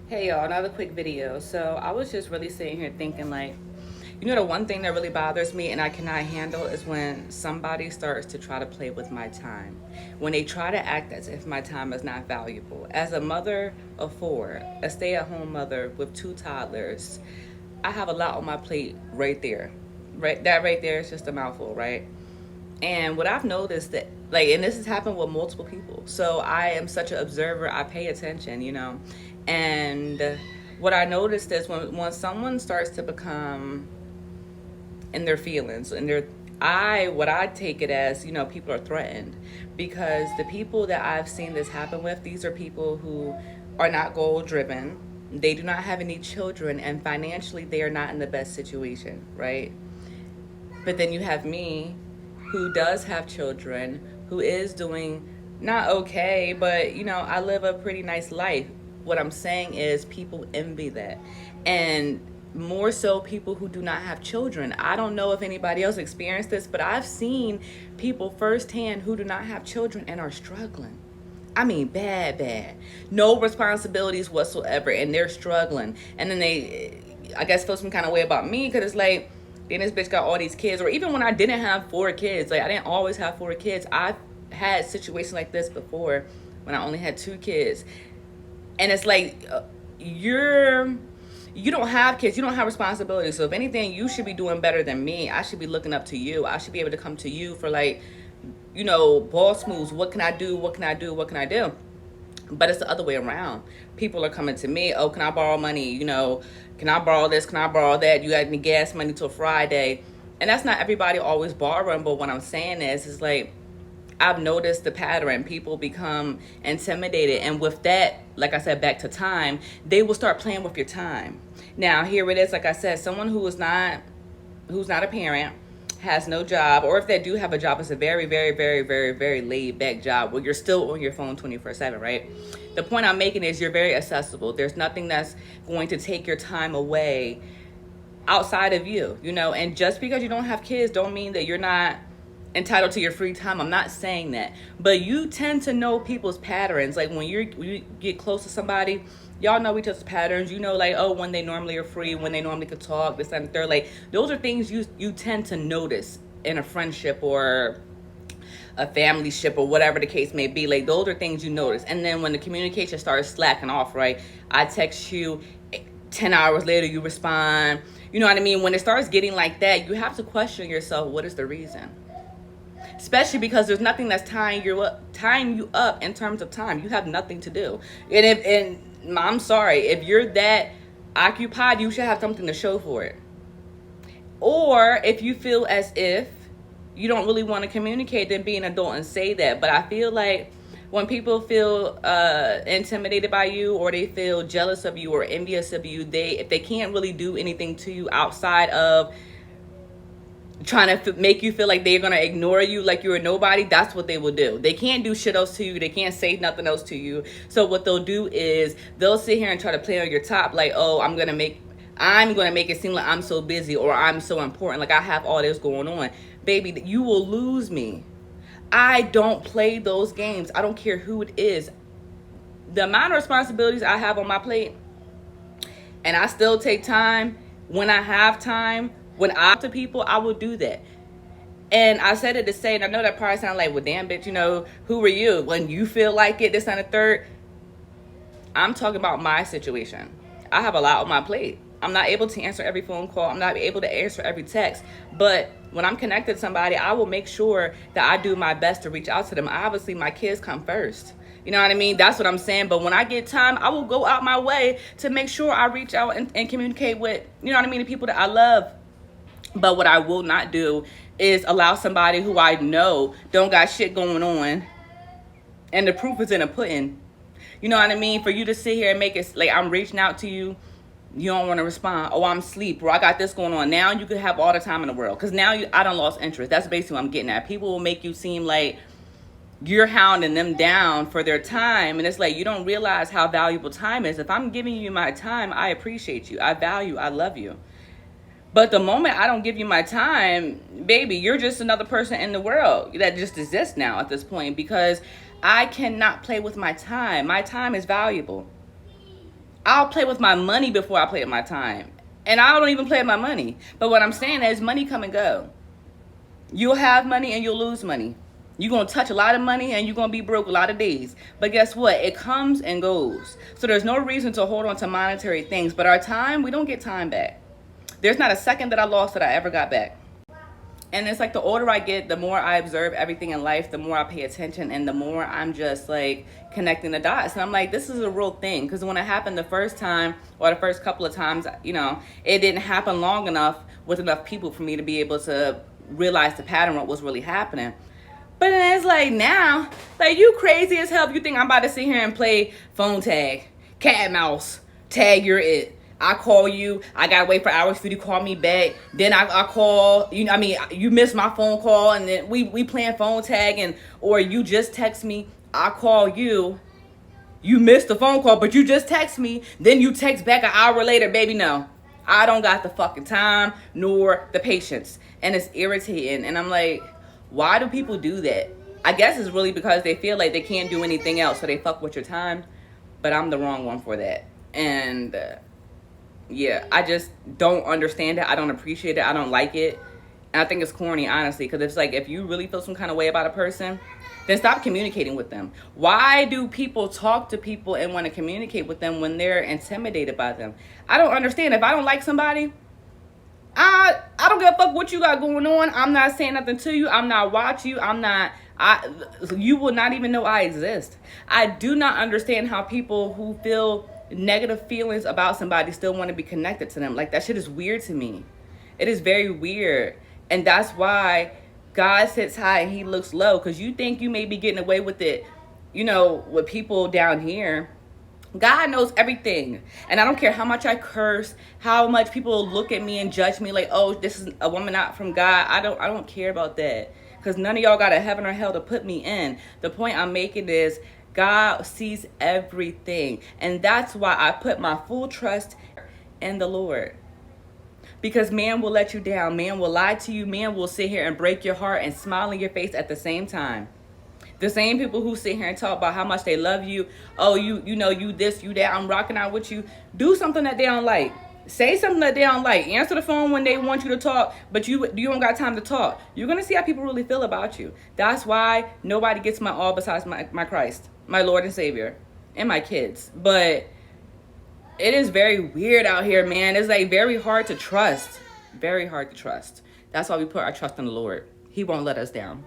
Hey y'all, another quick video. So I was just really sitting here thinking like, the one thing that really bothers me and I cannot handle is when somebody starts to try to play with my time. When they try to act as if my time is not valuable. As a mother of four, a stay-at-home mother with two toddlers, I have a lot on my plate right there. Right, that right there is just a mouthful, right? And what I've noticed that like, and this has happened with multiple people. So I am such an observer. I pay attention. And what I noticed is when someone starts to become in their feelings and their what I take it as, people are threatened because the people that I've seen this happen with, these are people who are not goal driven. They do not have any children, and financially they are not in the best situation, right? But then you have me, who does have children, who is doing not okay, but I live a pretty nice life. What I'm saying is people envy that. And more so people who do not have children. I don't know if anybody else experienced this, but I've seen people firsthand who do not have children and are struggling. I mean, bad, bad. No responsibilities whatsoever, and they're struggling. And then they, I guess, feel some kind of way about me because it's like, then this bitch got all these kids. Or even when I didn't have four kids, like I didn't always have four kids. I've had situations like this before when I only had two kids, and it's like you don't have kids, you don't have responsibilities. So if anything, you should be doing better than me. I should be looking up to you. I should be able to come to you for like, boss moves. What can I do? What can I do? What can I do? But it's the other way around. People are coming to me. Oh, can I borrow money? Can I borrow this? Can I borrow that? You got any gas money till Friday? And that's not everybody always borrowing. But what I'm saying is like, I've noticed the pattern. People become intimidated. And with that, like I said, back to time, they will start playing with your time. Now, here it is, like I said, someone who's not a parent, has no job, or if they do have a job, it's a very, very, very, very, very laid back job where you're still on your phone 24/7, right? The point I'm making is you're very accessible. There's nothing that's going to take your time away outside of you. And just because you don't have kids don't mean that you're not entitled to your free time. I'm not saying that, but you tend to know people's patterns. Like when you get close to somebody, y'all know each other's patterns. Like, oh, when they normally are free, when they normally could talk, this and the third. Like those are things you tend to notice in a friendship or a family ship or whatever the case may be. Like those are things you notice. And then when the communication starts slacking off, right? I text you 10 hours later, you respond. You know what I mean? When it starts getting like that, you have to question yourself, what is the reason? Especially because there's nothing that's tying you up in terms of time. You have nothing to do. And I'm sorry, if you're that occupied, you should have something to show for it. Or if you feel as if you don't really want to communicate, then be an adult and say that. But I feel like when people feel intimidated by you, or they feel jealous of you or envious of you, if they can't really do anything to you outside of trying to make you feel like they're going to ignore you like you're a nobody, that's what they will do. They can't do shit else to you. They can't say nothing else to you. So what they'll do is they'll sit here and try to play on your top like, oh, I'm going to make it seem like I'm so busy or I'm so important, like I have all this going on. Baby, you will lose me. I don't play those games. I don't care who it is. The amount of responsibilities I have on my plate, and I still take time when I have time. When I talk to people, I will do that. And I said it to say, and I know that probably sounds like, well, damn, bitch, who are you? When you feel like it, this and the third. I'm talking about my situation. I have a lot on my plate. I'm not able to answer every phone call. I'm not able to answer every text. But when I'm connected to somebody, I will make sure that I do my best to reach out to them. Obviously, my kids come first. You know what I mean? That's what I'm saying. But when I get time, I will go out my way to make sure I reach out and communicate with, you know what I mean, the people that I love. But what I will not do is allow somebody who I know don't got shit going on, and the proof is in the pudding. You know what I mean? For you to sit here and make it like I'm reaching out to you, you don't want to respond. Oh, I'm asleep, or I got this going on. Now you could have all the time in the world because now I done lost interest. That's basically what I'm getting at. People will make you seem like you're hounding them down for their time, and it's like you don't realize how valuable time is. If I'm giving you my time, I appreciate you. I love you. But the moment I don't give you my time, baby, you're just another person in the world that just exists now at this point, because I cannot play with my time. My time is valuable. I'll play with my money before I play with my time. And I don't even play with my money. But what I'm saying is money come and go. You'll have money and you'll lose money. You're going to touch a lot of money and you're going to be broke a lot of days. But guess what? It comes and goes. So there's no reason to hold on to monetary things. But our time, we don't get time back. There's not a second that I lost that I ever got back. And it's like the older I get, the more I observe everything in life, the more I pay attention, and the more I'm just like connecting the dots. And I'm like, this is a real thing. Because when it happened the first time or the first couple of times, you know, it didn't happen long enough with enough people for me to be able to realize the pattern, what was really happening. But then it's like now, like you crazy as hell if you think I'm about to sit here and play phone tag, cat and mouse, tag you're it. I call you, I gotta wait for hours for you to call me back. Then I call you. I mean, you miss my phone call, and then we playing phone tag, and or you just text me. I call you. You missed the phone call, but you just text me. Then you text back an hour later, baby. No, I don't got the fucking time nor the patience, and it's irritating. And I'm like, why do people do that? I guess it's really because they feel like they can't do anything else, so they fuck with your time. But I'm the wrong one for that, and. Yeah, I just don't understand it. I don't appreciate it. I don't like it. And I think it's corny, honestly, because it's like if you really feel some kind of way about a person, then stop communicating with them. Why do people talk to people and want to communicate with them when they're intimidated by them? I don't understand. If I don't like somebody, I don't give a fuck what you got going on. I'm not saying nothing to you. I'm not watching you. You will not even know I exist. I do not understand how people who feel negative feelings about somebody still want to be connected to them. Like, that shit is weird to me. It is very weird. And that's why God sits high and he looks low, because you think you may be getting away with it, you know, with people down here. God knows everything. And I don't care how much I curse, how much people look at me and judge me like, oh, this is a woman not from God. I don't care about that, because none of y'all got a heaven or hell to put me in. The point I'm making is God sees everything. And that's why I put my full trust in the Lord. Because man will let you down. Man will lie to you. Man will sit here and break your heart and smile in your face at the same time. The same people who sit here and talk about how much they love you. Oh, you know, you this, you that. I'm rocking out with you. Do something that they don't like. Say something that they don't like. Answer the phone when they want you to talk, but you don't got time to talk. You're going to see how people really feel about you. That's why nobody gets my all besides my Christ, my Lord and Savior, and my kids. But it is very weird out here, man. It's like very hard to trust. Very hard to trust. That's why we put our trust in the Lord. He won't let us down.